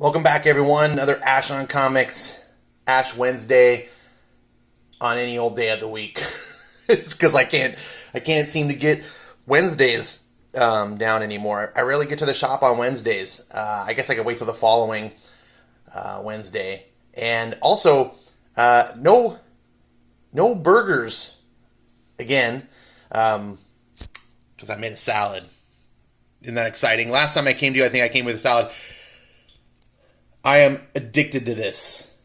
Welcome back, everyone. Another Ash on Comics, Ash Wednesday on any old day of the week. It's because I can't seem to get Wednesdays down anymore. I rarely get to the shop on Wednesdays. I guess I could wait till the following Wednesday. And also, no burgers again, because I made a salad. Isn't that exciting? Last time I came to you, I think I came with a salad. I am addicted to this.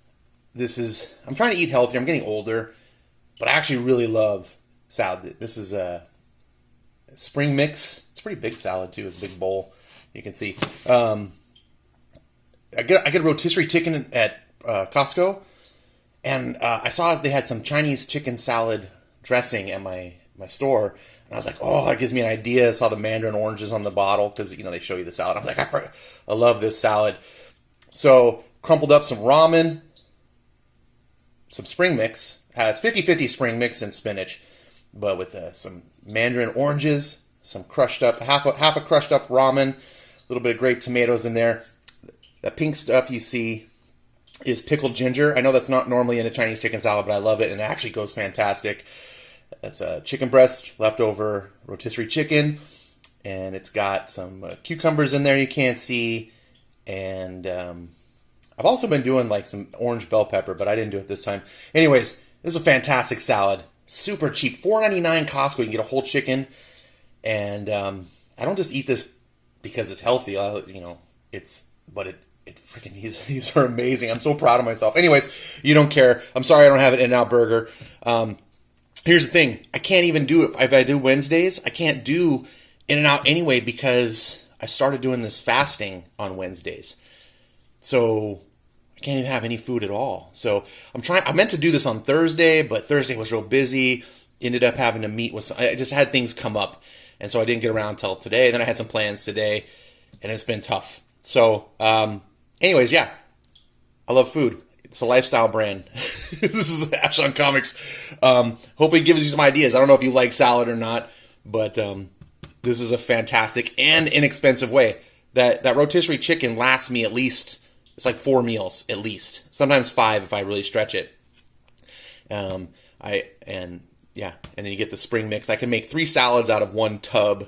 I'm trying to eat healthier. I'm getting older, but I actually really love salad. This is a spring mix. It's a pretty big salad too. It's a big bowl. You can see. I get a rotisserie chicken at Costco, and I saw they had some Chinese chicken salad dressing at my store, and I was like, oh, that gives me an idea. I saw the mandarin oranges on the bottle because they show you the salad. I was like, I love this salad. So, crumpled up some ramen, some spring mix. It's 50-50 spring mix and spinach, but with some mandarin oranges, some crushed up, half a crushed up ramen, a little bit of grape tomatoes in there. That pink stuff you see is pickled ginger. I know that's not normally in a Chinese chicken salad, but I love it, and it actually goes fantastic. That's a chicken breast, leftover rotisserie chicken, and it's got some cucumbers in there you can't see. And I've also been doing like some orange bell pepper, but I didn't do it this time. Anyways, this is a fantastic salad. Super cheap. $4.99 Costco. You can get a whole chicken. And I don't just eat this because it's healthy. But it freaking, these are amazing. I'm so proud of myself. Anyways, you don't care. I'm sorry I don't have an In-N-Out burger. Here's the thing. I can't even do it. If I do Wednesdays, I can't do In-N-Out anyway because I started doing this fasting on Wednesdays. So I can't even have any food at all. So I meant to do this on Thursday, but Thursday was real busy. Ended up having to meet with I just had things come up. And so I didn't get around till today. Then I had some plans today, and it's been tough. So anyways, yeah. I love food. It's a lifestyle brand. This is Ash on Comics. Hopefully it gives you some ideas. I don't know if you like salad or not, but this is a fantastic and inexpensive way. That rotisserie chicken lasts me at least, it's like 4 meals at least. Sometimes 5 if I really stretch it. And then you get the spring mix. I can make 3 salads out of 1 tub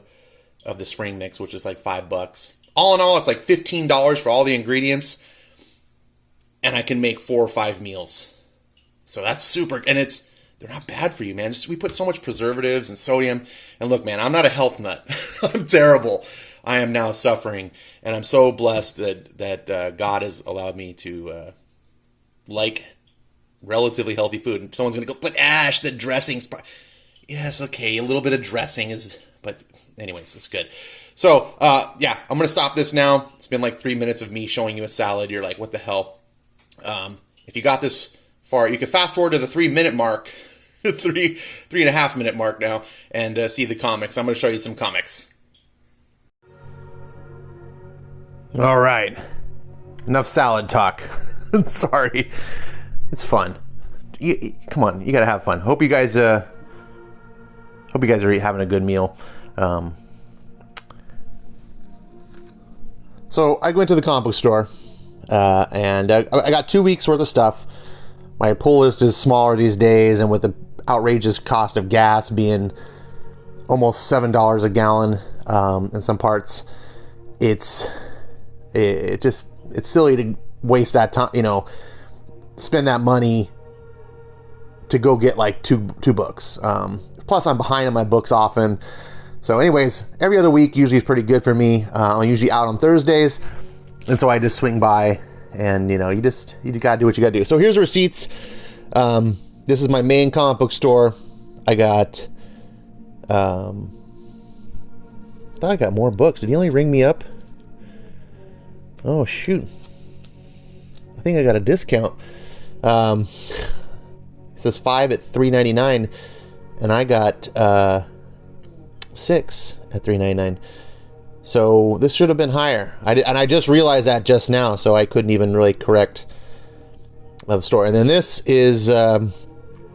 of the spring mix, which is like $5. All in all, it's like $15 for all the ingredients. And I can make 4 or 5 meals. So that's super, and they're not bad for you, man. We put so much preservatives and sodium. And look, man, I'm not a health nut. I'm terrible. I am now suffering. And I'm so blessed that God has allowed me to like relatively healthy food. And someone's going to go, but Ash, the dressing's... Yes, okay, a little bit of dressing is... But anyways, it's good. So, I'm going to stop this now. It's been like 3 minutes of me showing you a salad. You're like, what the hell? If you got this far, you can fast forward to the 3-minute mark. 3.5 minute mark now, and see the comics. I'm going to show you some comics. All right, enough salad talk. Sorry, it's fun. Come on, you got to have fun. Hope you guys are having a good meal. So I went to the comic book store, and I got 2 weeks worth of stuff. My pull list is smaller these days, and with the outrageous cost of gas being almost $7 a gallon in some parts, it's silly to waste that time, spend that money to go get like two books. Plus I'm behind on my books often. So anyways, every other week usually is pretty good for me. I'm usually out on Thursdays, and so I just swing by, and you gotta do what you gotta do. So here's the receipts. This is my main comic book store. I got, thought I got more books. Did he only ring me up? Oh shoot! I think I got a discount. It says 5 at $3.99, and I got 6 at $3.99. So this should have been higher. And I just realized that just now, so I couldn't even really correct the store. And then this is,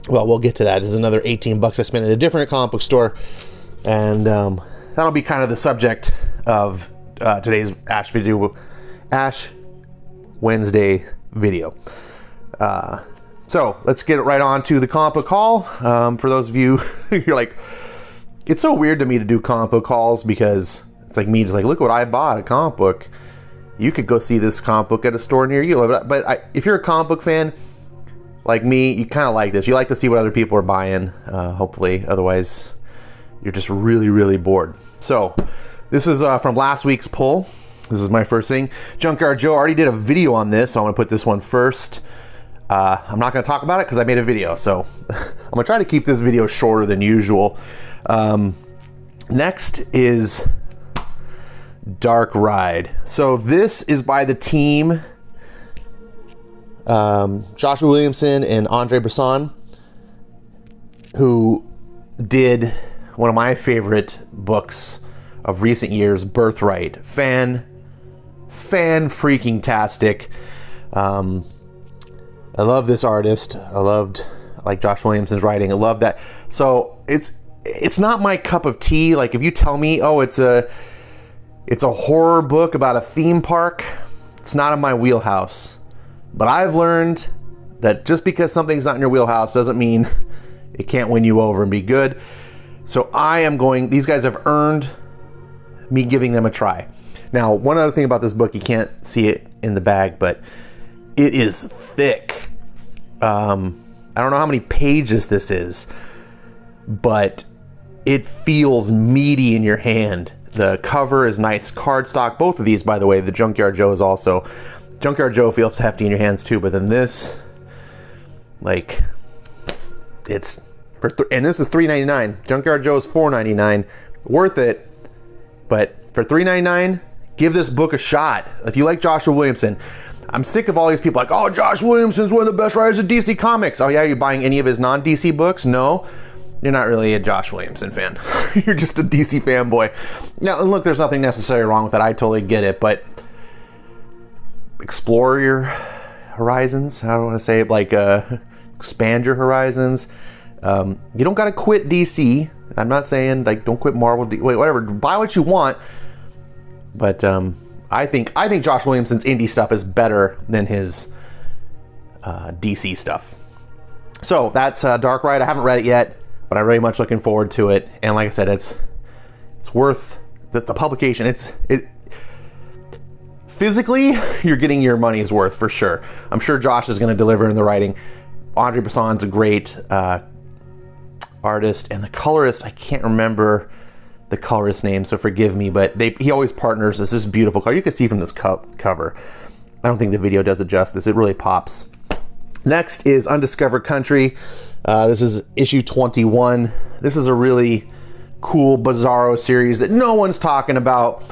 well, we'll get to that. This is another $18 I spent at a different comic book store, and that'll be kind of the subject of today's Ash video. Ash Wednesday video. So let's get it right on to the comic book haul. For those of you, you're like, it's so weird to me to do comic book hauls because it's like me just like, look what I bought, a comic book. You could go see this comic book at a store near you. But if you're a comic book fan like me, you kind of like this. You like to see what other people are buying, hopefully. Otherwise, you're just really, really bored. So this is from last week's pull. This is my first thing. Junkyard Joe already did a video on this, so I'm going to put this one first. I'm not going to talk about it because I made a video, so I'm going to try to keep this video shorter than usual. Next is Dark Ride. So this is by the team Joshua Williamson and Andre Bresson, who did one of my favorite books of recent years, Birthright. Fan freaking tastic. I love this artist. I like Josh Williamson's writing. I love that. So it's not my cup of tea. Like if you tell me, oh, it's a horror book about a theme park, it's not in my wheelhouse. But I've learned that just because something's not in your wheelhouse doesn't mean it can't win you over and be good. So these guys have earned me giving them a try. Now, one other thing about this book, you can't see it in the bag, but it is thick. I don't know how many pages this is, but it feels meaty in your hand. The cover is nice cardstock. Both of these, by the way, the Junkyard Joe is also. Junkyard Joe feels hefty in your hands too, but then this, like, it's and this is $3.99. Junkyard Joe is $4.99. Worth it, but for $3.99, give this book a shot. If you like Joshua Williamson, I'm sick of all these people like, oh, Josh Williamson's one of the best writers of DC Comics. Oh yeah, you're buying any of his non-DC books? No, you're not really a Josh Williamson fan. You're just a DC fanboy. Now, look, there's nothing necessarily wrong with that. I totally get it, but explore your horizons. How do I want to say it? Like, expand your horizons. You don't got to quit DC. I'm not saying like don't quit Marvel. Whatever. Buy what you want. But I think Josh Williamson's indie stuff is better than his DC stuff. So that's Dark Ride. I haven't read it yet, but I'm very much looking forward to it. And like I said, it's worth the publication. It physically, you're getting your money's worth for sure. I'm sure Josh is going to deliver in the writing. Andre Bresson's a great artist, and the colorist, I can't remember the colorist name, so forgive me, but he always partners. This is beautiful color. You can see from this cover. I don't think the video does it justice. It really pops. Next is Undiscovered Country. This is issue 21. This is a really cool Bizarro series that no one's talking about,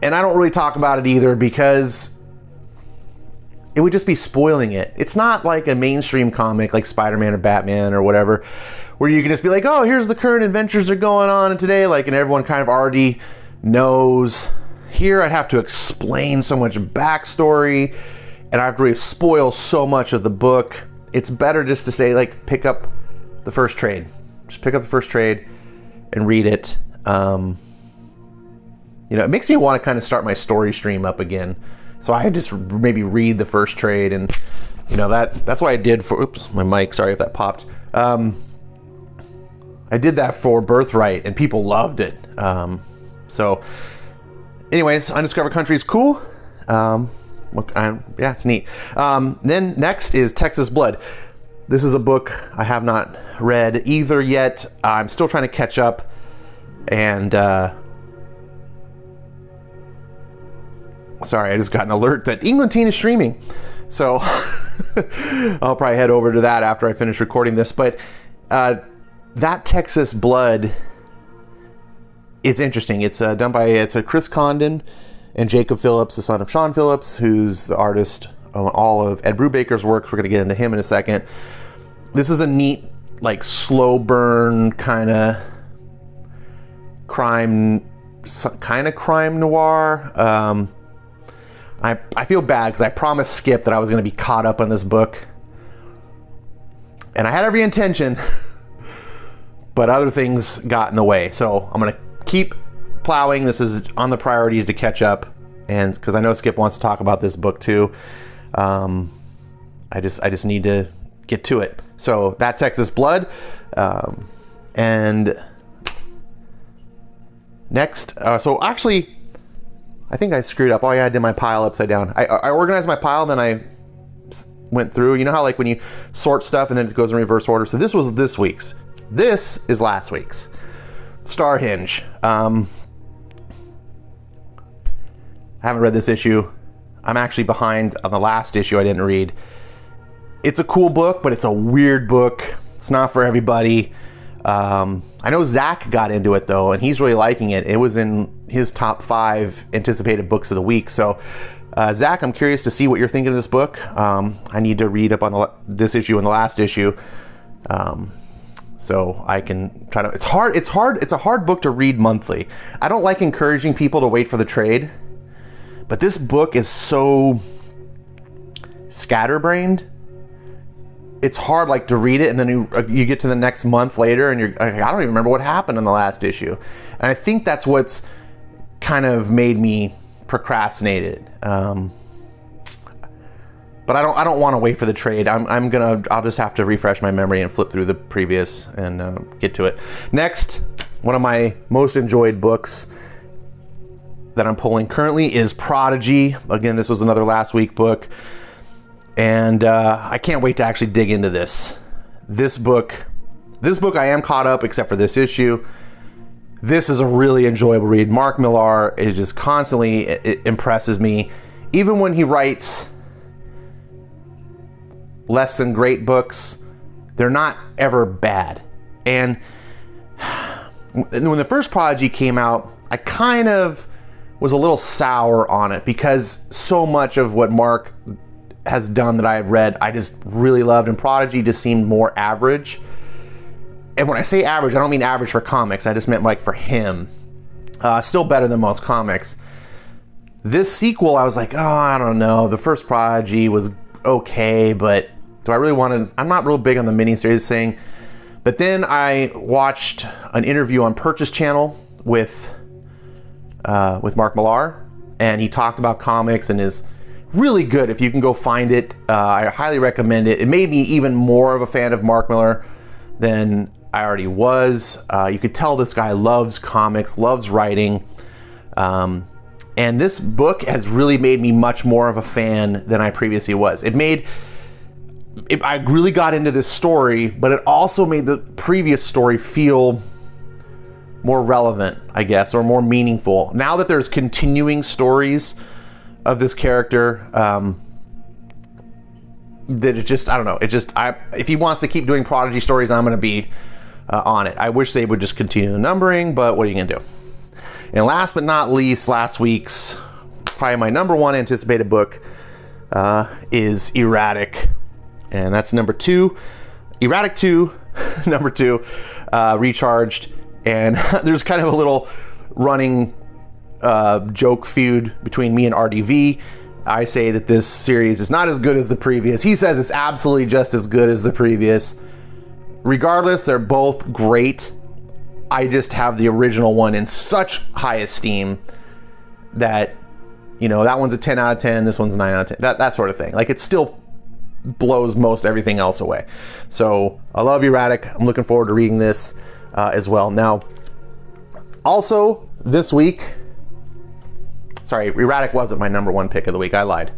and I don't really talk about it either because it would just be spoiling it. It's not like a mainstream comic like Spider-Man or Batman or whatever, where you can just be like, oh, here's the current adventures that are going on today, like, and everyone kind of already knows. Here I'd have to explain so much backstory, and I have to really spoil so much of the book. It's better just to say, like, pick up the first trade. Just pick up the first trade and read it. You know, it makes me want to kind of start my story stream up again. So I just maybe read the first trade, and you know that's what I did for. Oops, my mic. Sorry if that popped. I did that for Birthright, and people loved it. So, anyways, Undiscovered Country is cool. Yeah, it's neat. Then next is Texas Blood. This is a book I have not read either yet. I'm still trying to catch up, and sorry, I just got an alert that England Teen is streaming. So I'll probably head over to that after I finish recording this. But that Texas Blood is interesting. It's done by Chris Condon and Jacob Phillips, the son of Sean Phillips, who's the artist on all of Ed Brubaker's works. We're going to get into him in a second. This is a neat, like, slow burn kind of crime noir. I feel bad because I promised Skip that I was going to be caught up on this book, and I had every intention, but other things got in the way. So I'm going to keep plowing. This is on the priorities to catch up, and because I know Skip wants to talk about this book too. I just need to get to it. So that Texas Blood, and next, so actually, I think I screwed up. Oh yeah, I did my pile upside down. I organized my pile, then I went through. You know how like when you sort stuff and then it goes in reverse order? So this was this week's. This is last week's. Star Hinge. I haven't read this issue. I'm actually behind on the last issue I didn't read. It's a cool book, but it's a weird book. It's not for everybody. I know Zach got into it though, and he's really liking it. It was in his top 5 anticipated books of the week. So, Zach, I'm curious to see what you're thinking of this book. I need to read up on this issue and the last issue, so I can try to. It's hard. It's a hard book to read monthly. I don't like encouraging people to wait for the trade, but this book is so scatterbrained. It's hard like to read it and then you get to the next month later and I don't even remember what happened in the last issue. And I think that's what's kind of made me procrastinate it. But I don't want to wait for the trade. I'll just have to refresh my memory and flip through the previous and get to it. Next, one of my most enjoyed books that I'm pulling currently is Prodigy. Again, this was another last week book. And I can't wait to actually dig into this. This book I am caught up except for this issue. This is a really enjoyable read. Mark Millar is just constantly, it impresses me. Even when he writes less than great books, they're not ever bad. And when the first Prodigy came out, I kind of was a little sour on it because so much of what Mark has done that I've read, I just really loved, and Prodigy just seemed more average. And when I say average, I don't mean average for comics. I just meant like for him. Still better than most comics. This sequel, I was like, oh, I don't know. The first Prodigy was okay, but do I really want to? I'm not real big on the miniseries thing. But then I watched an interview on Purchase Channel with Mark Millar, and he talked about comics and is really good. If you can go find it, I highly recommend it. It made me even more of a fan of Mark Millar than I already was. You could tell this guy loves comics, loves writing. And this book has really made me much more of a fan than I previously was. I really got into this story, but it also made the previous story feel more relevant, I guess, or more meaningful. Now that there's continuing stories of this character, that it just, I don't know, if he wants to keep doing Prodigy stories, I'm going to be on it. I wish they would just continue the numbering, but what are you going to do? And last but not least, last week's, probably my number 1 anticipated book is Erratic. And that's number 2. Erratic 2, number 2, Recharged. And there's kind of a little running joke feud between me and RDV. I say that this series is not as good as the previous. He says it's absolutely just as good as the previous. Regardless, they're both great. I just have the original one in such high esteem that, you know, that one's a 10 out of 10, this one's a 9 out of 10, that sort of thing. Like, it still blows most everything else away. So I love Erratic. I'm looking forward to reading this as well. Now, also this week, sorry, Erratic wasn't my number 1 pick of the week. I lied.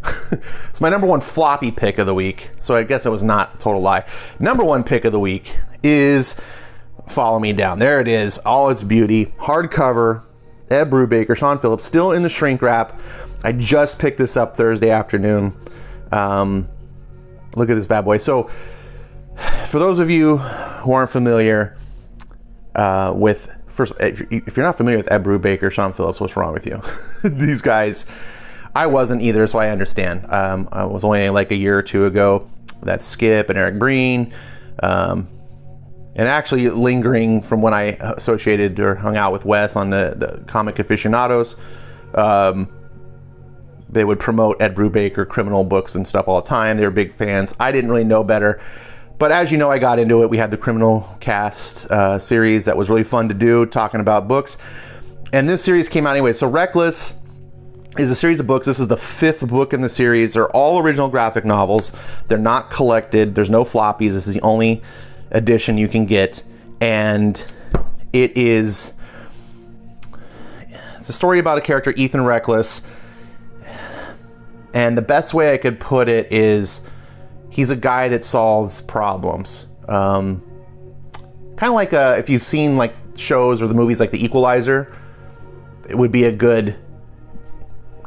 It's my number 1 floppy pick of the week. So I guess it was not a total lie. Number 1 pick of the week is Follow Me Down. There it is. All its beauty. Hardcover. Ed Brubaker, Sean Phillips, still in the shrink wrap. I just picked this up Thursday afternoon. Look at this bad boy. So for those of you who aren't familiar with, first, if you're not familiar with Ed Brubaker, Sean Phillips, what's wrong with you? These guys, I wasn't either, so I understand. I was only like a year or two ago. That's Skip and Eric Breen. And actually lingering from when I associated or hung out with Wes on the Comic Aficionados. They would promote Ed Brubaker criminal books and stuff all the time. They were big fans. I didn't really know better. But as you know, I got into it. We had the Criminal Cast series that was really fun to do, talking about books. And this series came out anyway. So Reckless is a series of books. This is the 5th book in the series. They're all original graphic novels. They're not collected. There's no floppies. This is the only edition you can get. And it's a story about a character, Ethan Reckless. And the best way I could put it is he's a guy that solves problems. Kind of like if you've seen like shows or the movies like The Equalizer, it would be a good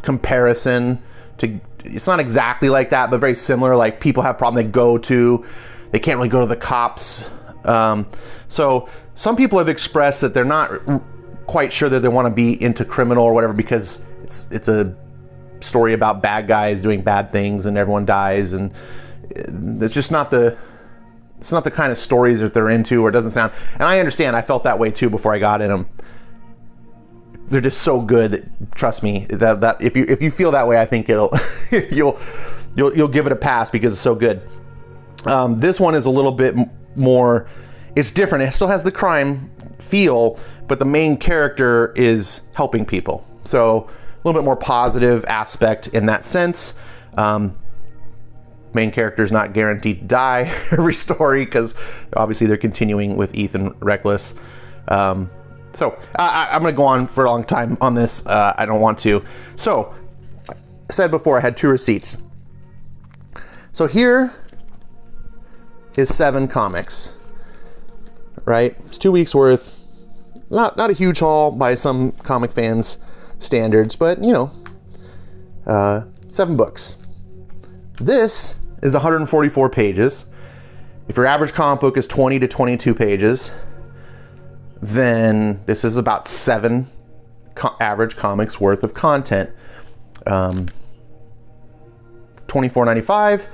comparison to. It's not exactly like that, but very similar. Like people have problems they can't really go to the cops. So some people have expressed that they're not quite sure that they want to be into criminal or whatever, because it's a story about bad guys doing bad things and everyone dies, and it's just not the kind of stories that they're into, or it doesn't sound. And I understand, I felt that way too before I got in them. They're just so good. Trust me, that if you feel that way, I think you'll give it a pass because it's so good. This one is a little bit more. It's different. It still has the crime feel, but the main character is helping people. So a little bit more positive aspect in that sense. Main character is not guaranteed to die every story, because obviously they're continuing with Ethan Reckless. So I'm going to go on for a long time on this. I don't want to. So I said before I had 2 receipts. So here is 7 comics, right? It's 2 weeks worth. Not a huge haul by some comic fans' standards, but 7 books. This is 144 pages. If your average comic book is 20 to 22 pages, then this is about 7 average comics worth of content. $24.95,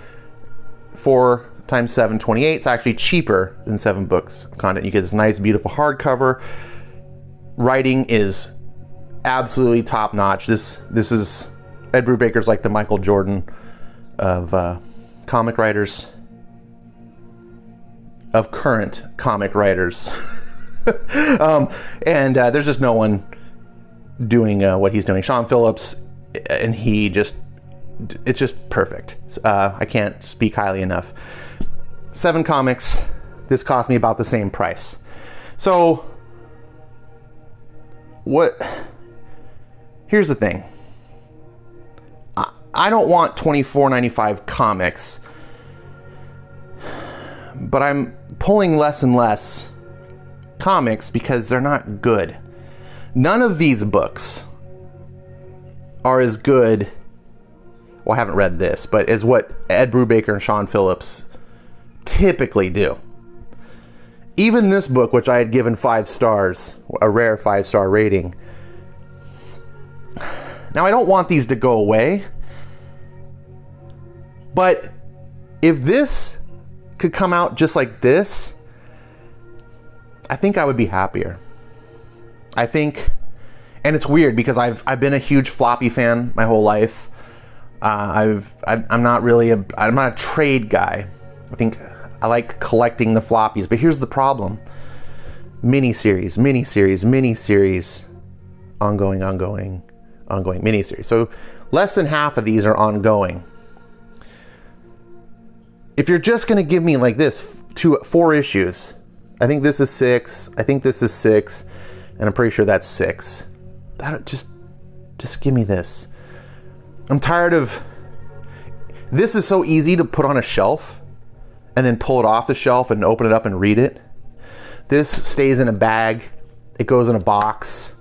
4 times 7, 28. It's actually cheaper than 7 books of content. You get this nice, beautiful hardcover. Writing is absolutely top notch. This is Ed Brubaker's like the Michael Jordan of comic writers, of current comic writers. And there's just no one doing what he's doing. Sean Phillips, and it's just perfect. I can't speak highly enough. 7 comics. This cost me about the same price. So here's the thing. I don't want $24.95 comics, but I'm pulling less and less comics because they're not good. None of these books are as good, well, I haven't read this, but as what Ed Brubaker and Sean Phillips typically do. Even this book, which I had given 5 stars, a rare 5-star rating. Now, I don't want these to go away, but if this could come out just like this, I think I would be happier. I think, and it's weird because I've been a huge floppy fan my whole life. I'm not a trade guy. I think I like collecting the floppies, but here's the problem. Miniseries, ongoing miniseries. So less than half of these are ongoing. If you're just going to give me like this 4 issues, I think this is 6, I think this is 6, and I'm pretty sure that's 6. Just give me this. I'm tired of, this is so easy to put on a shelf and then pull it off the shelf and open it up and read it. This stays in a bag. It goes in a box.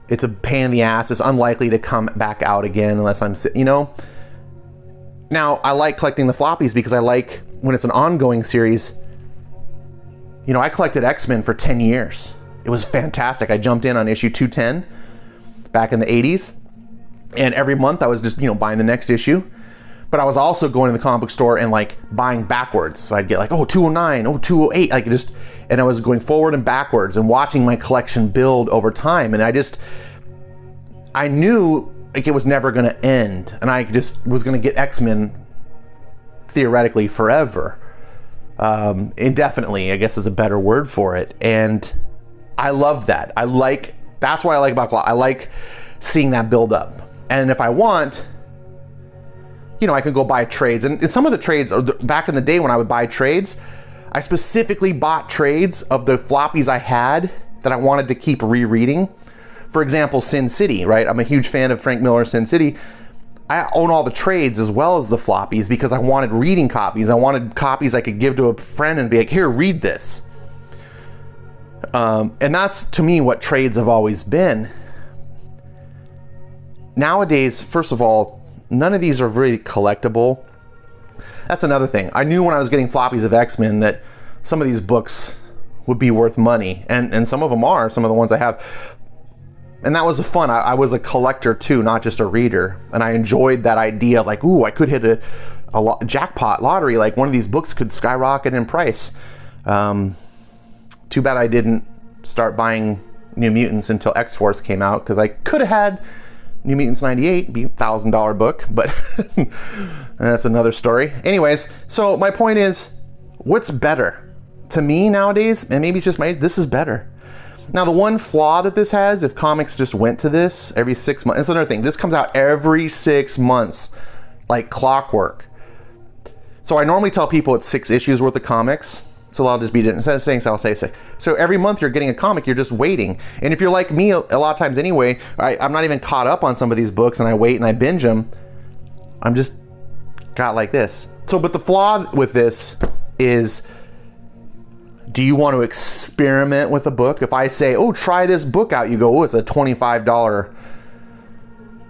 It's a pain in the ass. It's unlikely to come back out again unless I'm, Now, I like collecting the floppies because I like when it's an ongoing series. I collected X-Men for 10 years. It was fantastic. I jumped in on issue 210 back in the 80s. And every month I was just, buying the next issue. But I was also going to the comic book store and like buying backwards. So I'd get like, 209, 208, and I was going forward and backwards and watching my collection build over time. And I knew like it was never going to end. And I just was going to get X-Men theoretically forever. Indefinitely, I guess is a better word for it. And I love that. That's what I like about Claw. I like seeing that build up. And if I want, you know, I can go buy trades. And some of the trades, back in the day when I would buy trades, I specifically bought trades of the floppies I had that I wanted to keep rereading. For example, Sin City, right? I'm a huge fan of Frank Miller's Sin City. I own all the trades as well as the floppies because I wanted reading copies. I wanted copies I could give to a friend and be like, here, read this. And that's, to me, what trades have always been. Nowadays, first of all, none of these are really collectible. That's another thing. I knew when I was getting floppies of X-Men that some of these books would be worth money. And some of them are, some of the ones I have. And that was fun. I was a collector too, not just a reader. And I enjoyed that idea of like, ooh, I could hit a jackpot lottery. Like one of these books could skyrocket in price. Too bad I didn't start buying New Mutants until X-Force came out, because I could have had New Mutants 98, be a $1,000 book, but that's another story. Anyways, so my point is, what's better? To me nowadays, and maybe it's just this is better. Now, the one flaw that this has, if comics just went to this every 6 months, that's another thing. This comes out every 6 months, like clockwork. So I normally tell people it's 6 issues worth of comics. So I'll just be, instead of saying so, I'll say 6. So every month you're getting a comic, you're just waiting. And if you're like me, a lot of times anyway, I'm not even caught up on some of these books and I wait and I binge them. I'm just got like this. So, but the flaw with this is, do you want to experiment with a book? If I say, oh, try this book out, you go, oh, it's a $25.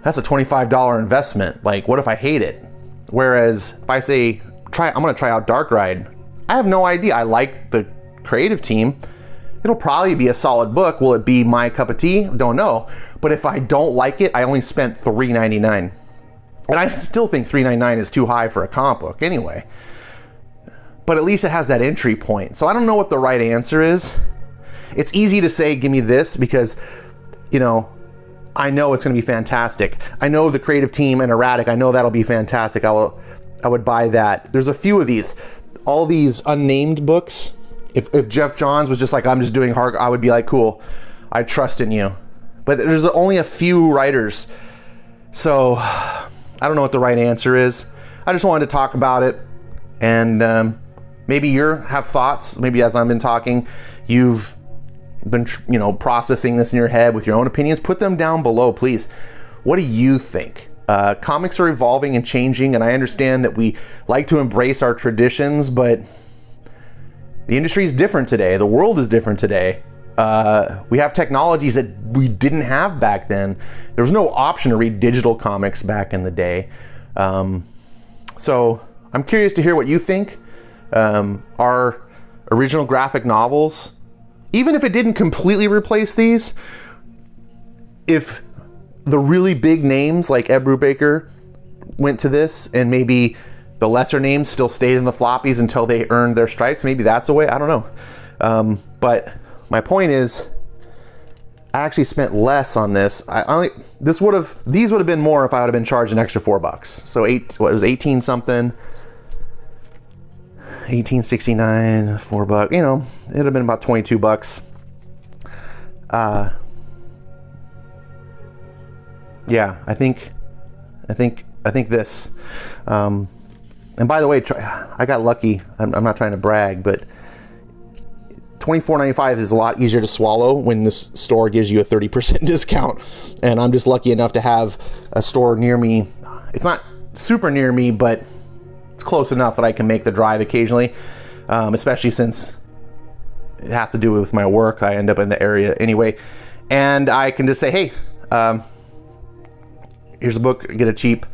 That's a $25 investment. Like, what if I hate it? Whereas if I say, I'm going to try out Dark Ride, I have no idea. I like the creative team. It'll probably be a solid book. Will it be my cup of tea? Don't know. But if I don't like it, I only spent $3.99. And I still think $3.99 is too high for a comic book anyway. But at least it has that entry point. So I don't know what the right answer is. It's easy to say, give me this, because, you know, I know it's going to be fantastic. I know the creative team and Erratic, I know that'll be fantastic. I would buy that. There's a few of these. All these unnamed books, if Jeff Johns was just like, I'm just doing hard, I would be like, cool, I trust in you. But there's only a few writers. So I don't know what the right answer is. I just wanted to talk about it. And maybe you have thoughts. Maybe as I've been talking, you've been, processing this in your head with your own opinions. Put them down below, please. What do you think? Comics are evolving and changing, and I understand that we like to embrace our traditions, but the industry is different today. The world is different today. We have technologies that we didn't have back then. There was no option to read digital comics back in the day. So I'm curious to hear what you think. Our original graphic novels, even if it didn't completely replace these, if the really big names like Ed Brubaker went to this, and maybe the lesser names still stayed in the floppies until they earned their stripes, maybe that's the way. I don't know. But my point is, I actually spent less on this. These would have been more if I would have been charged an extra $4. So it was 18 something, 1869, $4. You know, it'd have been about $22. Yeah, I think this. And by the way, I got lucky. I'm not trying to brag, but $24.95 is a lot easier to swallow when this store gives you a 30% discount. And I'm just lucky enough to have a store near me. It's not super near me, but it's close enough that I can make the drive occasionally, especially since it has to do with my work. I end up in the area anyway. And I can just say, hey, here's a book, get it cheap.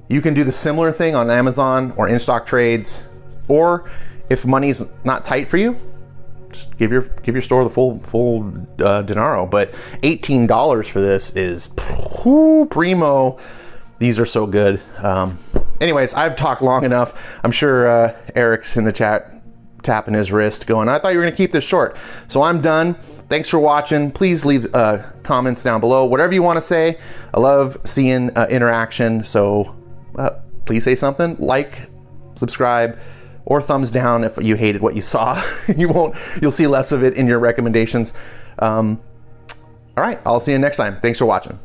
You can do the similar thing on Amazon or in stock trades, or if money's not tight for you, just give your store the full dinero. But $18 for this is primo. These are so good. Anyways, I've talked long enough. I'm sure Eric's in the chat tapping his wrist going, I thought you were gonna keep this short. So I'm done. Thanks for watching. Please leave comments down below, whatever you want to say. I love seeing interaction, so please say something. Like, subscribe, or thumbs down if you hated what you saw. You'll see less of it in your recommendations. All right, I'll see you next time. Thanks for watching.